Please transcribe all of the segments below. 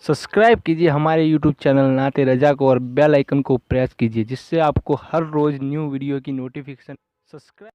Subscribe कीजिए हमारे YouTube channel नाते रजा को और बेल आइकन को प्रेस कीजिए जिससे आपको हर रोज न्यू वीडियो की नोटिफिकेशन सब्सक्राइब।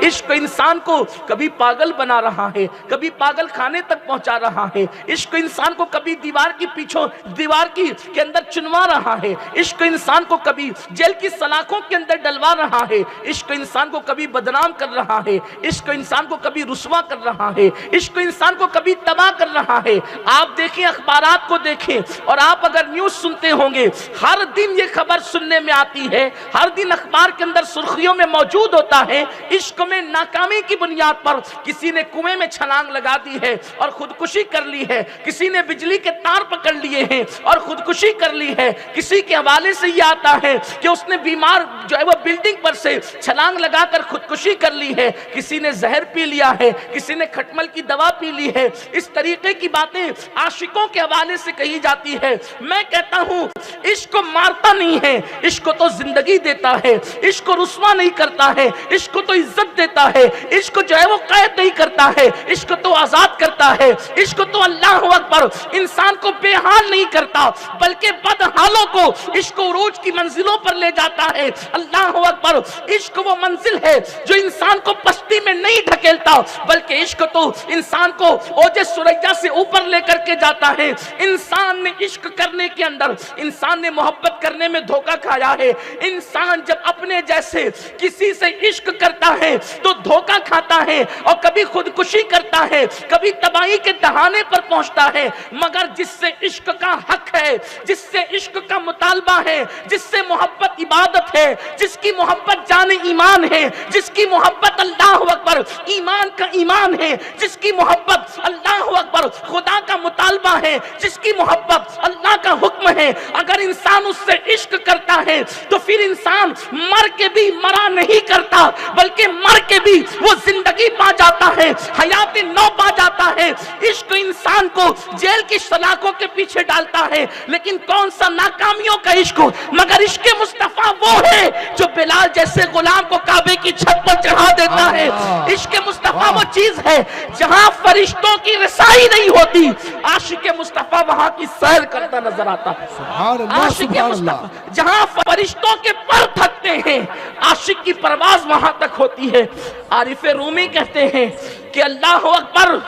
इश्क इंसान को कभी पागल बना रहा है, कभी पागल खाने तक पहुंचा रहा है। इश्क इंसान को कभी दीवार के अंदर चुनवा रहा है। इश्क इंसान को कभी जेल की सलाखों के अंदर डलवा रहा है। इश्क इंसान को कभी बदनाम कर रहा है। इश्क इंसान को कभी रुस्वा कर रहा है। इश्क इंसान को कभी तबाह कर रहा है। आप देखें, अखबारात को देखें और आप अगर न्यूज सुनते होंगे, हर दिन ये खबर सुनने में आती है, हर दिन अखबार के अंदर सुर्खियों में मौजूद होता है, इश्क में नाकामी की बुनियाद पर किसी ने कुएं में छलांग लगा दी है और खुदकुशी कर ली है, किसी ने बिजली के तार पकड़ लिए हैं और खुदकुशी कर ली है। किसी के हवाले से यह आता है कि उसने बीमार जो है वो बिल्डिंग पर से छलांग लगाकर खुदकुशी कर ली है, किसी ने जहर पी लिया है, किसी ने खटमल की दवा पी ली है। इस तरीके की बातें आशिकों के हवाले से कही जाती है। मैं कहता हूं, इश्क मारता नहीं है, इश्क तो जिंदगी देता है। इश्क रुस्वा नहीं करता है, इश्क तो इज्जत देता है। इश्क जो है वो कैद नहीं करता है, इश्क तो आजाद करता है। इश्क तो अल्लाह अकबर इंसान को बेहाल नहीं करता, बल्कि बदहालों को इश्क उरूज की मंजिलों पर ले जाता है। अल्लाह अकबर, इश्क वो मंजिल है जो इंसान को पस्ती में नहीं ढकेलता, बल्कि इश्क तो इंसान को ओजे सुरैया से ऊपर लेकर के जाता है। इंसान ने इश्क करने के अंदर, इंसान ने मोहब्बत करने में धोखा खाया है। इंसान जब अपने जैसे किसी से इश्क करता है तो धोखा खाता है और कभी खुदकुशी करता है, कभी तबाही के दहाने पर पहुंचता है। मगर जिससे इश्क का हक है, जिससे इश्क का मुतालबा है, जिससे मोहब्बत इबादत है, जिसकी मोहब्बत जाने ईमान है, जिसकी मोहब्बत अल्लाह अकबर ईमान का ईमान है, जिसकी मोहब्बत अल्लाह अकबर खुदा का मुतालबा है, जिसकी मोहब्बत अल्लाह का हुक्म है, अगर इंसान उससे इश्क करता है तो फिर इंसान मर के भी मरा नहीं करता, बल्कि मर के भी वो जिंदगी पा जाता है, हयात नौ पा जाता है। इश्क इंसान को जेल की सलाखों के पीछे डालता है, लेकिन कौन सा नाकामियों का इश्क, मगर इश्क मुस्तफा वो है जो बिलाल जैसे गुलाम को काबे की छत पर चढ़ा देता है। इश्क मुस्तफा वो चीज है जहां फरिश्तों की रसाई नहीं होती, आशिक मुस्तफा वहां की सैर करता नजर आता है। आशिक मुस्तफा जहां फरिश्तों के पर थकते हैं, आशिक की परवाज वहां तक होती है। आरिफ रूमी कहते हैं कि अल्लाह अकबर,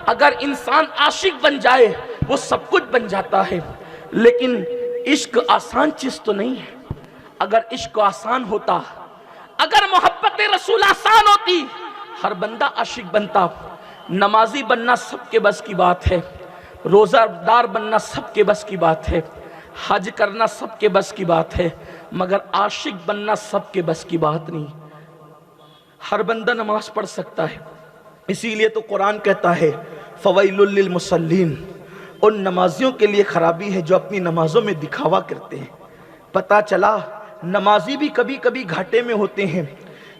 अगर इंसान आशिक बन जाए वो सब कुछ बन जाता है, लेकिन इश्क आसान चीज तो नहीं है। अगर इश्क आसान होता, अगर मोहब्बत रसूल आसान होती, हर बंदा आशिक बनता। नमाजी बनना सबके बस की बात है, रोजादार बनना सबके बस की बात है, हज करना सबके बस की बात है, मगर आशिक बनना सबके बस की बात नहीं। हर बंदा नमाज पढ़ सकता है, इसीलिए तो कुरान कहता है फवैलुल लिल मुसल्लीन, उन नमाजियों के लिए खराबी है जो अपनी नमाजों में दिखावा करते हैं। पता चला नमाजी भी कभी कभी घाटे में होते हैं,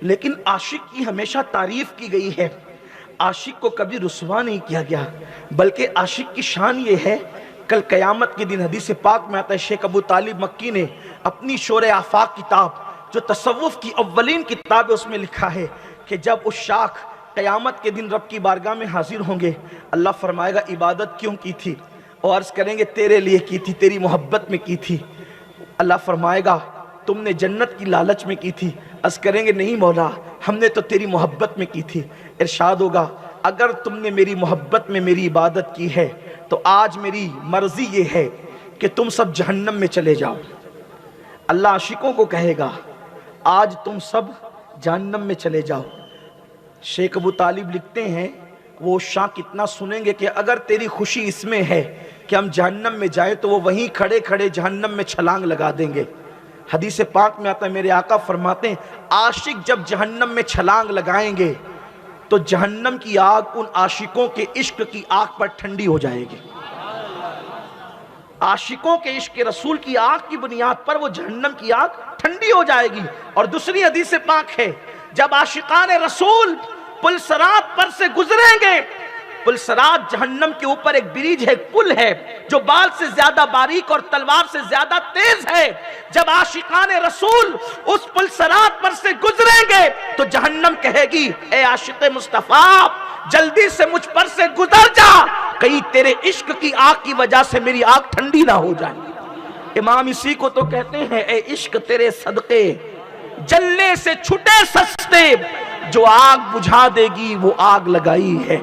लेकिन आशिक की हमेशा तारीफ की गई है। आशिक को कभी रुस्वा नहीं किया गया, बल्कि आशिक की शान ये है, कल क़यामत के दिन हदीस पाक में आता है, शेख अबू तालिब मक्की ने अपनी शोरे आफाक किताब, जो तसव्वुफ की अव्वलीन किताब है, उसमें लिखा है कि जब उस शाख क़यामत के दिन रब की बारगाह में हाजिर होंगे, अल्लाह फरमाएगा इबादत क्यों की थी, और अर्ज़ करेंगे तेरे लिए की थी, तेरी मोहब्बत में की थी। अल्लाह फरमाएगा तुमने जन्नत की लालच में की थी, अर्ज़ करेंगे नहीं मौला, हमने तो तेरी मोहब्बत में की थी। इरशाद होगा अगर तुमने मेरी मोहब्बत में मेरी इबादत की है तो आज मेरी मर्जी ये है कि तुम सब जहन्नम में चले जाओ। अल्लाह आशिकों को कहेगा आज तुम सब जहन्नम में चले जाओ। शेख अबू तालिब लिखते हैं वो शाख इतना सुनेंगे कि अगर तेरी खुशी इसमें है कि हम जहन्नम में जाए तो वो वहीं खड़े खड़े जहन्नम में छलांग लगा देंगे। हदीस पाक में आता है, मेरे आका फरमाते हैं आशिक जब जहन्नम में छलांग लगाएंगे तो जहन्नम की आग उन आशिकों के इश्क की आग पर ठंडी हो जाएगी। आशिकों के इश्क रसूल की आग की बुनियाद पर वो जहन्नम की आग ठंडी हो जाएगी। और दूसरी हदीस पाक है, जब आशिकान रसूल पुलसरात पर से गुजरेंगे, पुलसरात जहन्नम के ऊपर एक ब्रिज है, पुल है जो बाल से ज्यादा बारीक और तलवार से ज्यादा तेज है। जब आशिकान रसूल उस पुलसरात पर से गुजरेंगे तो जहन्नम कहेगी ए आशिक मुस्तफा जल्दी से मुझ पर से गुजर जा, کہیں تیرے عشق کی آگ کی وجہ سے میری آگ ٹھنڈی نہ ہو جائے۔ امام اسی کو تو کہتے ہیں اے عشق تیرے صدقے جلنے سے چھٹے سستے، جو آگ بجھا دے گی وہ آگ لگائی ہے۔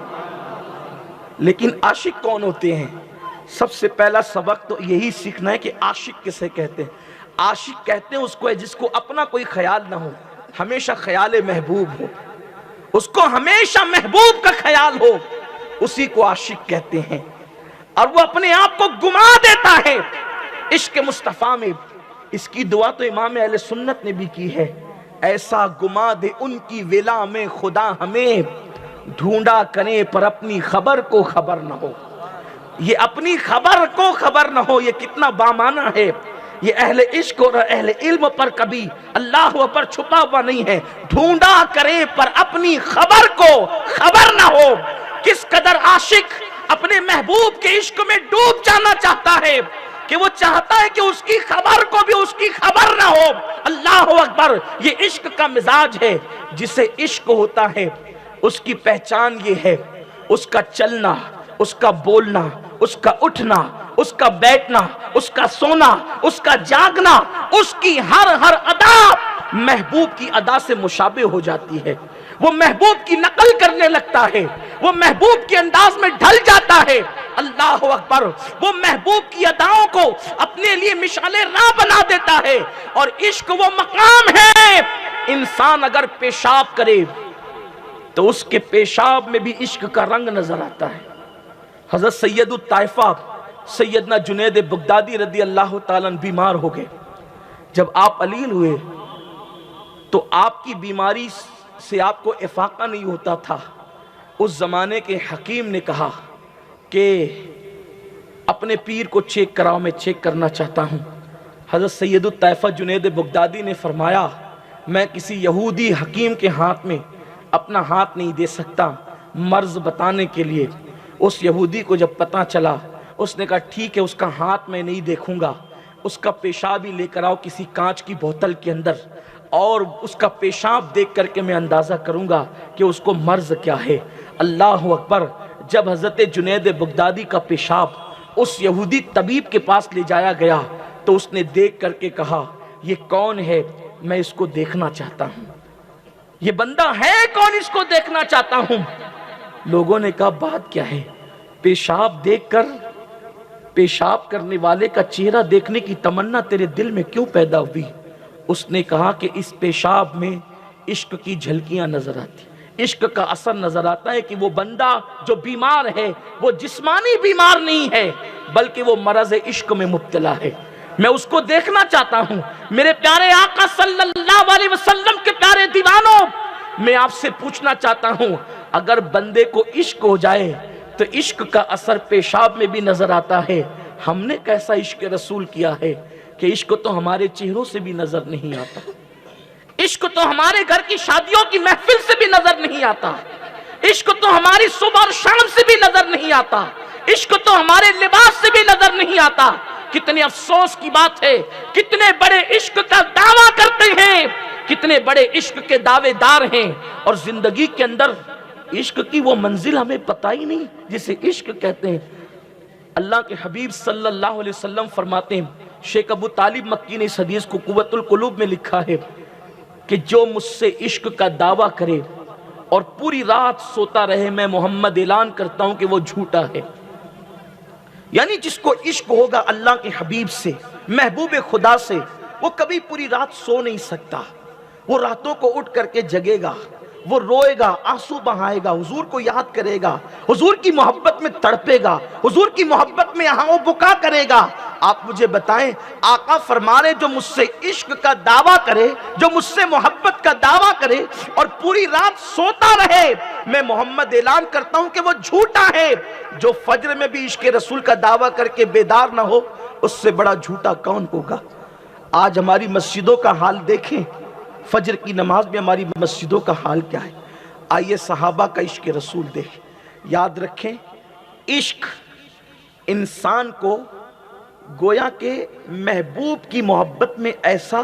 لیکن عاشق کون ہوتے ہیں؟ سب سے پہلا سبق تو یہی سیکھنا ہے کہ عاشق کسے کہتے ہیں۔ عاشق کہتے ہیں اس کو ہے جس کو اپنا کوئی خیال نہ ہو، ہمیشہ خیال محبوب ہو، اس کو ہمیشہ محبوب کا خیال ہو، اسی کو عاشق کہتے ہیں۔ اور وہ اپنے آپ کو گما دیتا ہے عشق مصطفیٰ میں۔ اس کی دعا تو امام اہل سنت نے بھی کی ہے، ایسا گما دے ان کی ولا میں خدا ہمیں، ڈھونڈا کریں پر اپنی خبر کو خبر نہ ہو۔ یہ اپنی خبر کو خبر نہ ہو، یہ کتنا بامعنی ہے۔ یہ اہل عشق اور اہل علم پر کبھی اللہ پر چھپا ہوا نہیں ہے۔ ڈھونڈا کریں پر اپنی خبر کو خبر نہ ہو۔ کس قدر عاشق اپنے محبوب کے عشق میں ڈوب جانا چاہتا ہے کہ وہ چاہتا ہے کہ اس کی خبر کو بھی اس کی خبر نہ ہو۔ اللہ اکبر، یہ عشق کا مزاج ہے۔ جسے عشق ہوتا ہے اس کی پہچان یہ ہے، اس کا چلنا، اس کا بولنا، اس کا اٹھنا، اس کا بیٹھنا، اس کا سونا، اس کا جاگنا، اس کی ہر ادا محبوب کی ادا سے مشابہ ہو جاتی ہے۔ وہ محبوب کی نقل کرنے لگتا ہے، وہ محبوب کے انداز میں ڈھل جاتا ہے۔ اللہ اکبر، وہ محبوب کی اداؤں کو اپنے لیے مشعل راہ بنا دیتا ہے۔ اور عشق وہ مقام ہے، انسان اگر پیشاب کرے تو اس کے پیشاب میں بھی عشق کا رنگ نظر آتا ہے۔ حضرت سید الطائفہ سیدنا جنید بغدادی رضی اللہ تعالیٰ بیمار ہو گئے۔ جب آپ علیل ہوئے تو آپ کی بیماری سے آپ کو افاقہ نہیں ہوتا تھا۔ اس زمانے کے حکیم نے کہا کہ اپنے پیر کو چیک کراؤ، میں چیک کرنا چاہتا ہوں۔ حضرت سید الطائفہ جنید بغدادی نے فرمایا میں کسی یہودی حکیم کے ہاتھ میں اپنا ہاتھ نہیں دے سکتا مرض بتانے کے لیے۔ اس یہودی کو جب پتہ چلا، اس نے کہا ٹھیک ہے، اس کا ہاتھ میں نہیں دیکھوں گا، اس کا پیشاب ہی لے کر آؤ کسی کانچ کی بوتل کے اندر، اور اس کا پیشاب دیکھ کر کے میں اندازہ کروں گا کہ اس کو مرض کیا ہے۔ اللہ اکبر، جب حضرت جنید بغدادی کا پیشاب اس یہودی طبیب کے پاس لے جایا گیا تو اس نے دیکھ کر کے کہا یہ کون ہے، میں اس کو دیکھنا چاہتا ہوں۔ یہ بندہ ہے کون، اس کو دیکھنا چاہتا ہوں۔ لوگوں نے کہا بات کیا ہے؟ پیشاب دیکھ کر پیشاب کرنے والے کا چہرہ دیکھنے کی تمنا تیرے دل میں کیوں پیدا ہوئی؟ اس نے کہا کہ اس پیشاب میں عشق کی جھلکیاں نظر آتی، عشق کا اثر نظر آتا ہے کہ وہ بندہ جو بیمار ہے وہ جسمانی بیمار نہیں ہے بلکہ وہ مرض عشق میں مبتلا ہے۔ میں اس کو دیکھنا چاہتا ہوں۔ میرے پیارے آقا صلی اللہ علیہ وسلم کے پیارے دیوانوں، میں آپ سے پوچھنا چاہتا ہوں، اگر بندے کو عشق ہو جائے تو عشق کا اثر پیشاب میں بھی نظر آتا ہے۔ ہم نے کیسا عشق رسول کیا ہے کہ عشق تو ہمارے چہروں سے بھی نظر نہیں آتا، عشق تو ہمارے گھر کی شادیوں کی محفل سے بھی نظر نہیں آتا، عشق تو ہماری صبح اور شام سے بھی نظر نہیں آتا، عشق تو ہمارے لباس سے بھی نظر نہیں آتا۔ کتنے افسوس کی بات ہے، کتنے بڑے عشق کا دعویٰ کرتے ہیں، کتنے بڑے عشق کے دعوے دار ہیں، اور زندگی کے اندر عشق کی وہ منزل ہمیں پتہ ہی نہیں جسے عشق کہتے ہیں۔ اللہ کے حبیب صلی اللہ علیہ وسلم فرماتے ہیں، شیخ ابو طالب مکی نے اس حدیث کو قوت القلوب میں لکھا ہے کہ جو مجھ سے عشق کا دعویٰ کرے اور پوری رات سوتا رہے، میں محمد اعلان کرتا ہوں کہ وہ جھوٹا ہے۔ یعنی جس کو عشق ہوگا اللہ کے حبیب سے، محبوب خدا سے، وہ کبھی پوری رات سو نہیں سکتا، وہ راتوں کو اٹھ کر کے جگے گا، وہ روئے گا، آنسو بہائے گا، حضور کو یاد کرے گا، حضور کی محبت میں تڑپے گا، حضور کی محبت میں یہاں وہ بکا کرے گا۔ آپ مجھے بتائیں، آقا فرما رہے جو مجھ سے عشق کا دعویٰ کرے، جو مجھ سے محبت کا دعویٰ کرے اور پوری رات سوتا رہے، میں محمد اعلان کرتا ہوں کہ وہ جھوٹا ہے۔ جو فجر میں بھی عشق رسول کا دعویٰ کر کے بیدار نہ ہو، اس سے بڑا جھوٹا کون ہوگا؟ آج ہماری مسجدوں کا حال دیکھیں، فجر کی نماز میں ہماری مسجدوں کا حال کیا ہے؟ آئیے صحابہ کا عشق رسول دیکھیں۔ یاد رکھیں، عشق انسان کو گویا کہ محبوب کی محبت میں ایسا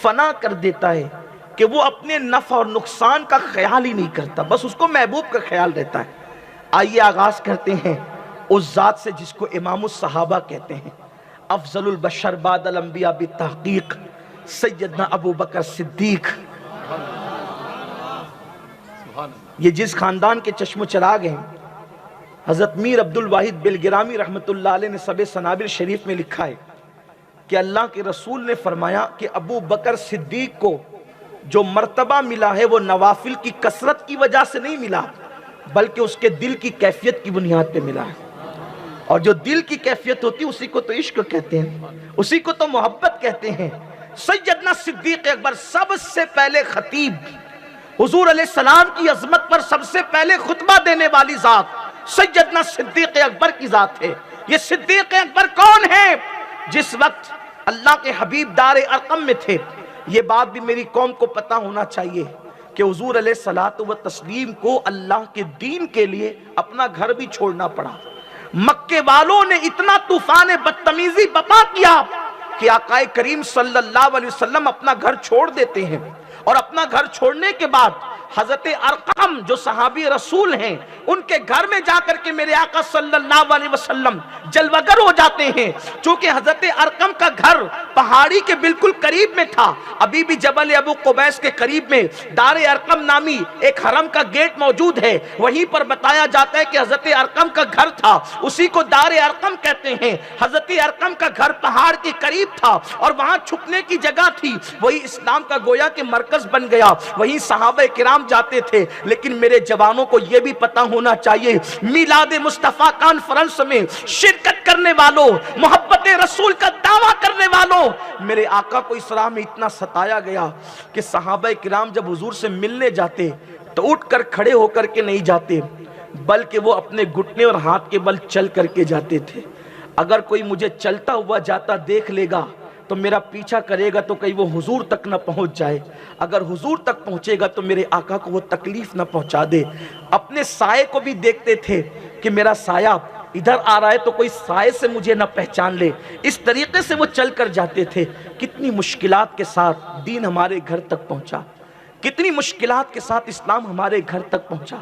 فنا کر دیتا ہے کہ وہ اپنے نفع اور نقصان کا خیال ہی نہیں کرتا، بس اس کو محبوب کا خیال رہتا ہے۔ آئیے آغاز کرتے ہیں اس ذات سے جس کو امام الصحابہ کہتے ہیں، افضل البشر بعد الانبیاء بالتحقیق سیدنا ابو بکر صدیق، یہ جس خاندان کے چشم و چراغ ہیں، حضرت میر عبد الواحد بلگرامی رحمت اللہ علیہ نے سب سنابل شریف میں لکھا ہے کہ اللہ کے رسول نے فرمایا کہ ابو بکر صدیق کو جو مرتبہ ملا ہے وہ نوافل کی کثرت کی وجہ سے نہیں ملا، بلکہ اس کے دل کی کیفیت کی بنیاد پہ ملا ہے، اور جو دل کی کیفیت ہوتی ہے اسی کو تو عشق کہتے ہیں، اسی کو تو محبت کہتے ہیں۔ سیدنا صدیق اکبر سب سے پہلے خطیب، حضور علیہ السلام کی عظمت پر سب سے پہلے خطبہ دینے والی ذات سیدنا صدیق اکبر کی ذات ہے۔ یہ صدیق اکبر کون ہے؟ جس وقت اللہ کے حبیب دار ارقم میں تھے، یہ بات بھی میری قوم کو پتہ ہونا چاہیے کہ حضور علیہ الصلوۃ والتسلیم کو اللہ کے دین کے لیے اپنا گھر بھی چھوڑنا پڑا۔ مکے والوں نے اتنا طوفان بدتمیزی بپا کیا کہ آقا کریم صلی اللہ علیہ وسلم اپنا گھر چھوڑ دیتے ہیں، اور اپنا گھر چھوڑنے کے بعد حضرت ارقم جو صحابی رسول ہیں ان کے گھر میں جا کر کے میرے آقا صلی اللہ علیہ وسلم جلوگر ہو جاتے ہیں۔ چونکہ حضرت ارقم کا گھر پہاڑی کے بالکل قریب میں تھا، ابھی بھی جبل ابو قبیس کے قریب میں دار ارقم نامی ایک حرم کا گیٹ موجود ہے، وہیں پر بتایا جاتا ہے کہ حضرت ارقم کا گھر تھا، اسی کو دار ارقم کہتے ہیں۔ حضرت ارقم کا گھر پہاڑ کے قریب تھا اور وہاں چھپنے کی جگہ تھی، وہی اسلام کا گویا کہ مرکز بن گیا، وہیں صحابہ کرام جاتے تھے۔ لیکن میرے جوانوں کو یہ بھی پتہ ہونا چاہیے، میلاد مصطفیٰ کانفرنس میں شرکت کرنے والوں، محبت رسول کا دعویٰ کرنے والوں، میرے آقا کو اس راہ میں اتنا ستایا گیا کہ صحابہ کرام جب حضور سے ملنے جاتے تو اٹھ کر کھڑے ہو کر کے نہیں جاتے، بلکہ وہ اپنے گھٹنے اور ہاتھ کے بل چل کر کے جاتے تھے۔ اگر کوئی مجھے چلتا ہوا جاتا دیکھ لے گا تو میرا پیچھا کرے گا تو کہیں وہ حضور تک نہ پہنچ جائے، اگر حضور تک پہنچے گا تو میرے آقا کو وہ تکلیف نہ پہنچا دے۔ اپنے سائے کو بھی دیکھتے تھے کہ میرا سایہ ادھر آ رہا ہے تو کوئی سائے سے مجھے نہ پہچان لے، اس طریقے سے وہ چل کر جاتے تھے۔ کتنی مشکلات کے ساتھ دین ہمارے گھر تک پہنچا، کتنی مشکلات کے ساتھ اسلام ہمارے گھر تک پہنچا،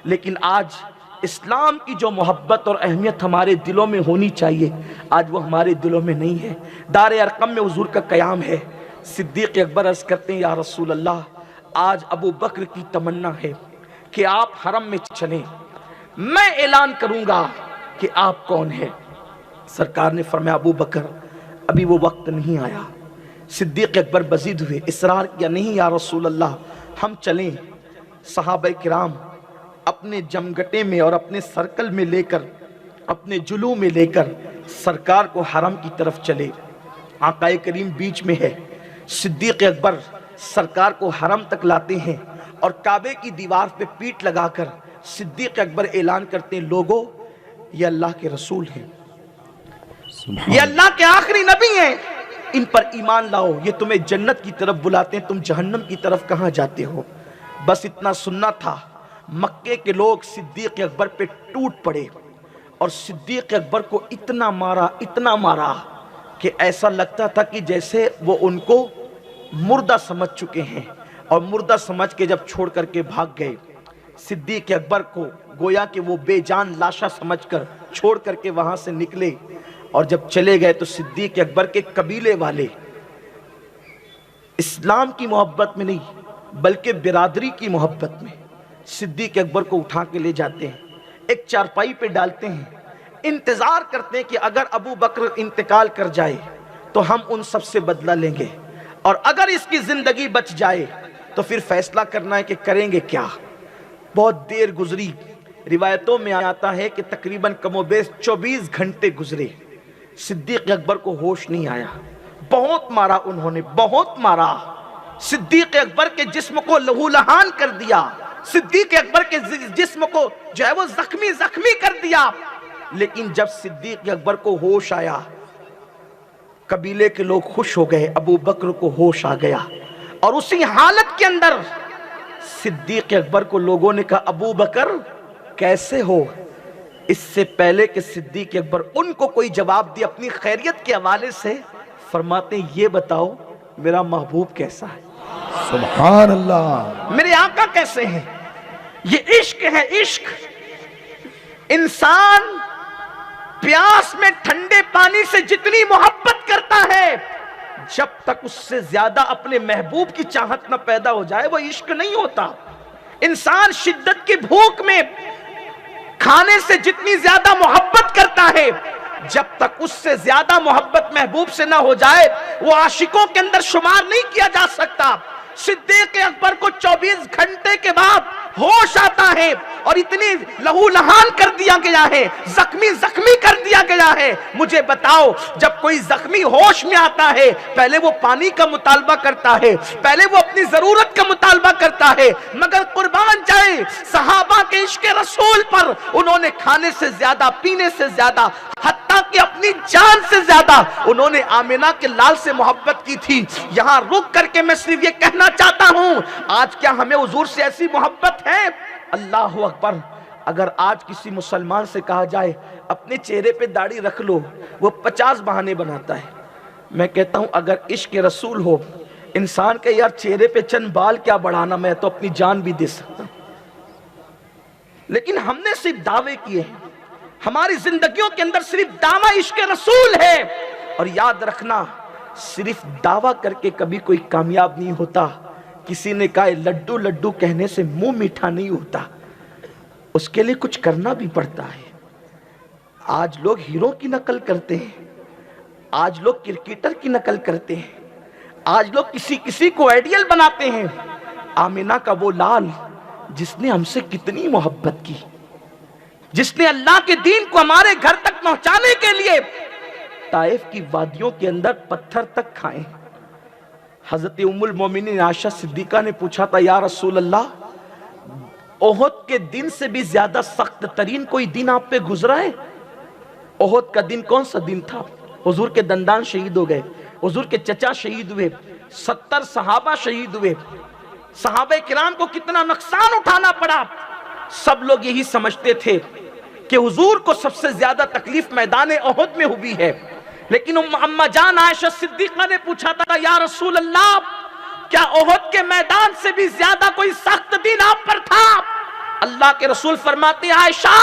لیکن آج اسلام کی جو محبت اور اہمیت ہمارے دلوں میں ہونی چاہیے آج وہ ہمارے دلوں میں نہیں ہے۔ دار ارقم میں حضور کا قیام ہے، صدیق اکبر عرض کرتے ہیں یا رسول اللہ آج ابو بکر کی تمنا ہے کہ آپ حرم میں چلیں، میں اعلان کروں گا کہ آپ کون ہیں۔ سرکار نے فرمایا ابو بکر ابھی وہ وقت نہیں آیا۔ صدیق اکبر بزید ہوئے، اصرار کیا نہیں یا رسول اللہ ہم چلیں۔ صحابہ کرام اپنے جمگٹے میں اور اپنے سرکل میں لے کر، اپنے جلو میں لے کر سرکار کو حرم کی طرف چلے۔ آقا کریم بیچ میں ہے، صدیق اکبر سرکار کو حرم تک لاتے ہیں اور کعبے کی دیوار پہ پیٹ لگا کر صدیق اکبر اعلان کرتے ہیں لوگوں یہ اللہ کے رسول ہیں، یہ اللہ کے آخری نبی ہیں، ان پر ایمان لاؤ، یہ تمہیں جنت کی طرف بلاتے ہیں، تم جہنم کی طرف کہاں جاتے ہو۔ بس اتنا سننا تھا، مکے کے لوگ صدیق اکبر پہ ٹوٹ پڑے اور صدیق اکبر کو اتنا مارا کہ ایسا لگتا تھا کہ جیسے وہ ان کو مردہ سمجھ چکے ہیں، اور مردہ سمجھ کے جب چھوڑ کر کے بھاگ گئے، صدیق اکبر کو گویا کہ وہ بے جان لاشا سمجھ کر چھوڑ کر کے وہاں سے نکلے، اور جب چلے گئے تو صدیق اکبر کے قبیلے والے اسلام کی محبت میں نہیں بلکہ برادری کی محبت میں صدیق اکبر کو اٹھا کے لے جاتے ہیں، ایک چارپائی پہ ڈالتے ہیں، انتظار کرتے ہیں کہ اگر ابو بکر انتقال کر جائے تو ہم ان سب سے بدلہ لیں گے، اور اگر اس کی زندگی بچ جائے تو پھر فیصلہ کرنا ہے کہ کریں گے کیا۔ بہت دیر گزری، روایتوں میں آتا ہے کہ تقریباً کم و بیش 24 گھنٹے گزرے، صدیق اکبر کو ہوش نہیں آیا، بہت مارا انہوں نے، بہت مارا، صدیق اکبر کے جسم کو لہو لہان کر دیا، صدیق اکبر کے جسم کو جو ہے وہ زخمی کر دیا۔ لیکن جب صدیق اکبر کو ہوش آیا، قبیلے کے لوگ خوش ہو گئے، ابو بکر کو ہوش آ گیا، اور اسی حالت کے اندر صدیق اکبر کو لوگوں نے کہا ابو بکر کیسے ہو؟ اس سے پہلے کہ صدیق اکبر ان کو کوئی جواب دی، اپنی خیریت کے حوالے سے فرماتے ہیں یہ بتاؤ میرا محبوب کیسا ہے؟ سبحان اللہ، میرے آقا کیسے ہیں؟ یہ عشق ہے، عشق۔ انسان प्यास में ठंडे पानी से जितनी मोहब्बत करता है, जब तक उससे ज्यादा अपने महबूब की चाहत न पैदा हो जाए वो इश्क नहीं होता। इंसान शिद्दत की भूख में खाने से जितनी ज्यादा मोहब्बत करता है, जब तक उससे ज्यादा मोहब्बत महबूब से ना हो जाए वो आशिकों के अंदर शुमार नहीं किया जा सकता। सिद्दीक़ अकबर को 24 घंटे के बाद होश आता है और इतनी लहूलहान कर दिया गया है, जख्मी जख्मी कर दिया गया है। मुझे बताओ, जब कोई जख्मी होश में आता है, पहले वो पानी का मुतालबा करता है, पहले वो अपनी जरूरत का मुतालबा करता है, मगर कुर्बान जाए सहाबा के इश्क रसूल पर, उन्होंने खाने से ज्यादा, पीने से ज्यादा, हत्ता कि अपनी जान से ज्यादा उन्होंने आमिना के लाल से मोहब्बत की थी। यहां रुक करके मैं सिर्फ ये कहना चाहता हूं, आज क्या हमें हुजूर से ऐसी मोहब्बत है? अल्लाह अकबर। अगर आज किसी मुसलमान से कहा जाए अपने चेहरे पे दाढ़ी रख लो, वो 50 बहाने बनाता है। मैं कहता हूं अगर इश्क रसूल हो, इंसान के यार चेहरे पे चंद बाल क्या बढ़ाना, मैं तो अपनी जान भी दे सकता। लेकिन हमने सिर्फ दावे किए हैं, हमारी जिंदगियों के अंदर सिर्फ दावा इश्क रसूल है। और याद रखना, सिर्फ दावा करके कभी कोई कामयाब नहीं होता। किसी ने कहा लड्डू लड्डू कहने से मुंह मीठा नहीं होता, उसके लिए कुछ करना भी पड़ता है। आज लोग हीरो की नकल करते हैं, आज लोग क्रिकेटर की नकल करते हैं, आज लोग किसी किसी को आइडियल बनाते हैं। आमिना का वो लाल जिसने हमसे कितनी मोहब्बत की, जिसने अल्लाह के दीन को हमारे घर तक पहुंचाने के लिए ताइफ की वादियों के अंदर पत्थर तक खाए। हजरत उम्मुल मोमिनीन आयशा सिद्दीका ने पूछा था, या रसूल अल्लाह, ओहद के दिन से भी ज्यादा सख्त तरीन कोई दिन आप पे गुजरा है? ओहद का दिन कौन सा दिन था? हुजूर के दंदान शहीद हो गए, हुजूर के चचा शहीद हुए, 70 सहाबा शहीद हुए, सहाबा किराम को कितना नुकसान उठाना पड़ा। सब लोग यही समझते थे कि हुजूर को सबसे ज्यादा तकलीफ मैदान ओहद में हुई है। लेकिन अम्मा जान आयशा सिद्दीका ने पूछा था, या रसूल अल्लाह, क्या ओहद के मैदान से भी ज्यादा कोई सख्त दिन आप पर था? अल्लाह के रसूल फरमाते, आयशा,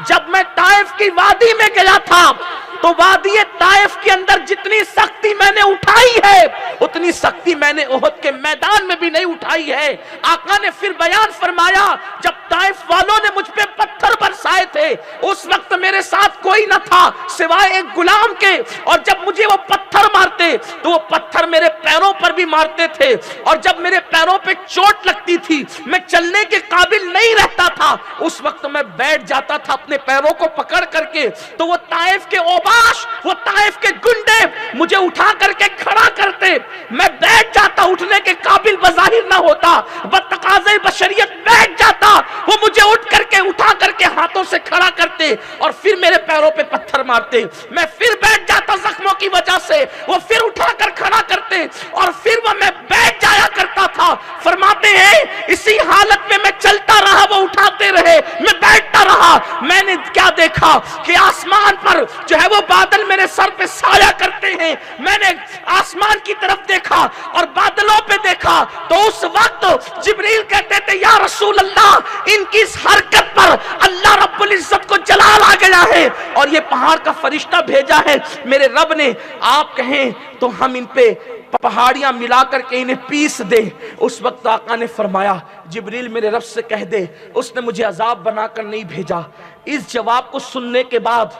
जब मैं ताइफ की वादी में गया था तो वादी ताइफ के अंदर जितनी सख्ती मैंने उठाई है उतनी सख्ती मैंने ओहद के मैदान में भी नहीं उठाई है। आका ने फिर बयान फरमाया, जब ताइफ वालों ने मुझ पे पत्थर बरसाए थे उस वक्त मेरे साथ कोई न था सिवाय एक गुलाम के, और जब मुझे वो पत्थर मारते तो वो पत्थर मेरे पैरों पर भी मारते थे, और जब मेरे पैरों पे चोट लगती थी, मैं चलने के काबिल नहीं रहता था, उस वक्त मैं बैठ जाता था अपने पैरों को पकड़ करके, तो वो ताइफ के ओबाश, वो ताइफ के गुंडे मुझे उठा करके खड़ा करते, मैं बैठ जाता, उठने के काबिल बज़ाहिर ना होता, बतकाज़े बशरियत बैठ जाता, वो मुझे उठ करके उठा करके हाथों से खड़ा करते और फिर मेरे पैरों पे पत्थर मारते, मैं फिर बैठ जाता जख्मों की वजह से, वो फिर उठा कर खड़ा करते और फिर वो मैं बैठ जाया करता था। फरमाते हैं इसी हालत में मैं चलता रहा, वो उठाते रहे, मैं बैठता रहा। मैंने क्या देखा कि आसमान पर जो है वो बादल मेरे सर पे साया करते हैं। मैंने आसमान की तरफ देखा और बादलों पे देखा तो उस वक्त जिब्रील कहते थे, या रसूल अल्लाह, इनकी इस हरकत पर अल्लाह रब्बुल इज्जत को जलाल आ गया है और ये पहाड़ का फरिश्ता भेजा है मेरे रब ने, आप कहें तो हम इन पे पहाड़ियां मिला करके इन्हें पीस दे। उस वक्त आका ने फरमाया, जिब्रील मेरे रब से कह दे उसने मुझे अजाब बनाकर नहीं भेजा। इस जवाब को सुनने के बाद,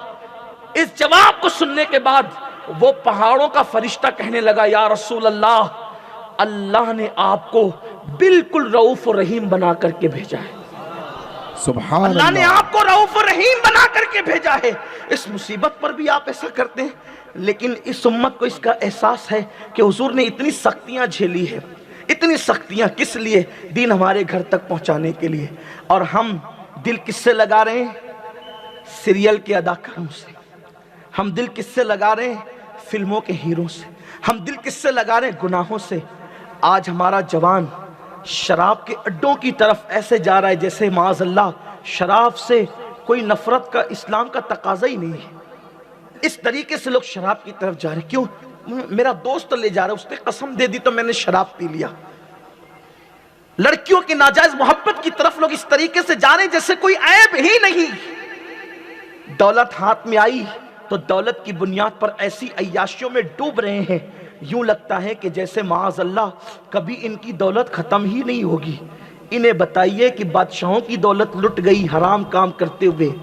इस जवाब को सुनने के बाद वो पहाड़ों का फरिश्ता कहने लगा, या रसूल अल्लाह, अल्लाह ने आपको बिल्कुल रऊफ और रहीम बना करके भेजा है। सुभान अल्लाह ने अल्लाह। आपको रऊफ और रहीम बना करके भेजा है। इस मुसीबत पर भी आप ऐसा करते हैं, लेकिन इस उम्मत को इसका एहसास है कि हुजूर ने इतनी सख्तियां झेली है, इतनी सख्तियां किस लिए? दीन हमारे घर तक पहुंचाने के लिए। और हम दिल किससे लगा रहे हैं? सीरियल के अदाकारों से। हम दिल किससे लगा रहे हैं? फिल्मों के हीरो से। हम दिल किससे लगा रहे हैं? गुनाहों से। आज हमारा जवान शराब के अड्डों की तरफ ऐसे जा रहा है जैसे माज़अल्लाह शराब से कोई नफरत का, इस्लाम का तकाजा ही नहीं है। इस तरीके से लोग शराब की तरफ जा रहे हैं। क्यों? मेरा दोस्त ले जा रहा है, उसने कसम दे दी तो मैंने शराब पी लिया। लड़कियों की नाजायज मोहब्बत की तरफ लोग इस तरीके से जा रहे हैं जैसे कोई ऐब ही नहीं। दौलत हाथ में आई तो दौलत की बुनियाद पर ऐसी अय्याशियों में डूब रहे हैं, यूं लगता है कि जैसे माज़ अल्लाह कभी इनकी दौलत खत्म ही नहीं होगी। इन्हें बताइए कि बादशाहों की दौलत लुट गई हराम काम करते हुए,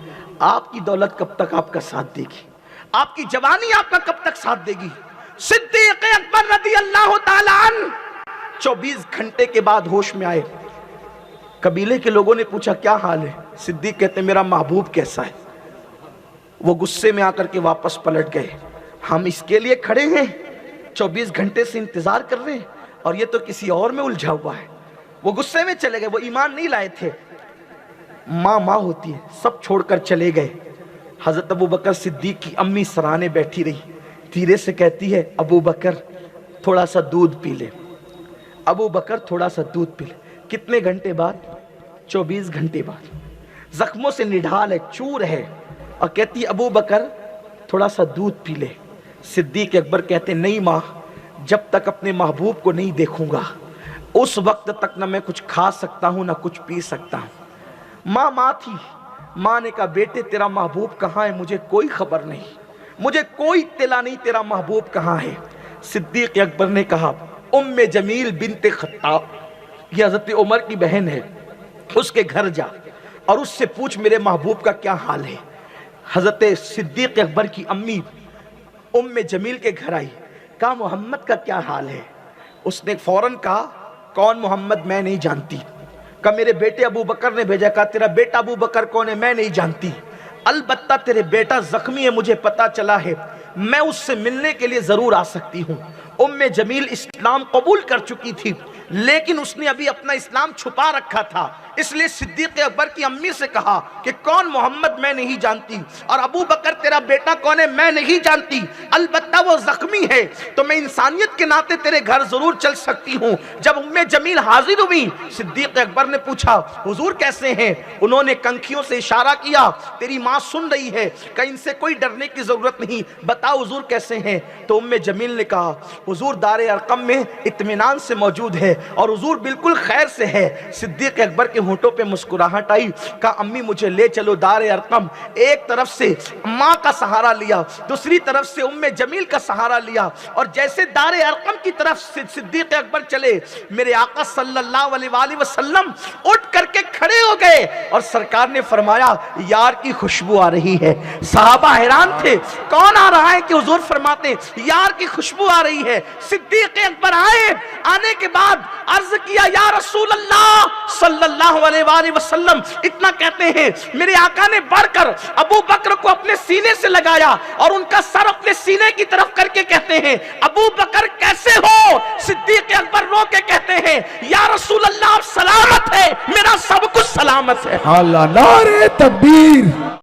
आपकी दौलत कब तक आपका साथ देगी? आपकी जवानी आपका कब तक साथ देगी? सिद्दीक़ अकबर रज़ी अल्लाह ताला अन्हु 24 घंटे के बाद होश में आए। कबीले के लोगों ने पूछा क्या हाल है? सिद्दीक़ कहते मेरा महबूब कैसा है? वो गुस्से में आकर के वापस पलट गए। हम इसके लिए खड़े हैं, 24 घंटे से इंतजार कर रहे हैं और ये तो किसी और में उलझा हुआ है। वो गुस्से में चले गए, वो ईमान नहीं लाए थे। माँ होती है, सब छोड़कर चले गए। हजरत अबू बकर सिद्दीक की अम्मी सराहने बैठी रही, धीरे से कहती है अबू बकर थोड़ा सा दूध पी ले, अबू बकर थोड़ा सा दूध पी ले। कितने घंटे बाद? 24 घंटे बाद। जख्मों से निढाल है, चूर है, और कहती है अबू बकर थोड़ा सा दूध पी ले। सिद्दीक अकबर कहते नहीं माँ, जब तक अपने महबूब को नहीं देखूंगा उस वक्त तक ना मैं कुछ खा सकता हूँ ना कुछ पी सकता हूँ। माँ थी। माँ ने कहा बेटे तेरा महबूब कहाँ है? मुझे कोई खबर नहीं, मुझे कोई तिला नहीं तेरा महबूब कहाँ है। सिद्दीक अकबर ने कहा उम्मे जमील बिनते खत्ताब, ये हजरत उमर की बहन है, उसके घर जा और उससे पूछ मेरे महबूब का क्या हाल है। हजरत सिद्दीक अकबर की अम्मी उम्मे जमील के घर आई, कहा मोहम्मद का क्या हाल है? उसने फौरन कहा कौन मोहम्मद? मैं नहीं जानती। कहा मेरे बेटे अबू बकर ने भेजा। कहा तेरा बेटा अबू बकर कौन है? मैं नहीं जानती। अलबत्ता तेरे बेटा जख्मी है, मुझे पता चला है, मैं उससे मिलने के लिए जरूर आ सकती हूँ। उम्मे जमील इस्लाम कबूल कर चुकी थी, लेकिन उसने अभी अपना इस्लाम छुपा रखा था, इसलिए सिद्दीक अकबर की अम्मी से कहा कि कौन मोहम्मद? मैं नहीं जानती। और अबू बकर तेरा बेटा कौन है? मैं नहीं जानती। अलबत्ता वो जख्मी है, तो मैं इंसानियत के नाते तेरे घर जरूर चल सकती हूँ। जब उम्मे जमील हाजिर हुई, सिद्दीक अकबर ने पूछा हुजूर कैसे हैं? उन्होंने कंखियों से इशारा किया, तेरी माँ सुन रही है, कहीं इनसे कोई डरने की जरूरत नहीं, बताओ हुजूर कैसे हैं? तो उम्मे जमील ने कहा हुजूर दारे अरकम में इत्मीनान से मौजूद है और हुजूर बिल्कुल खैर से है। सिद्दीक अकबर के होंठों पे मुस्कुराहट आई, कहा अम्मी मुझे ले चलो दारे अरकम। एक तरफ से माँ का सहारा लिया, दूसरी तरफ से उम्मे जमील का सहारा लिया, और जैसे दारे अरकम की तरफ सिद्दीक अकबर चले, मेरे आका सल्लल्लाहु अलैहि वसल्लम उठ करके खड़े हो गए और सरकार ने फरमाया यार की खुशबू आ रही है। सहाबा हैरान थे, कौन आ रहा है कि हुजूर फरमाते यार की खुशबू आ रही है। सिद्दीक अकबर आए, आने के बाद अर्ज किया या रसूल अल्लाह सल्लल्लाहु अलैहि वसल्लम, इतना कहते हैं मेरे आका ने बढ़कर अबू बकर को अपने सीने से लगाया और उनका सर अपने सीने की तरफ करके कहते हैं अबू बकर कैसे हो? सिद्दीक अकबर रो के कहते हैं या रसूल अल्लाह आप सलामत है, मेरा सब कुछ सलामत है। अल्लाह नारे तकबीर।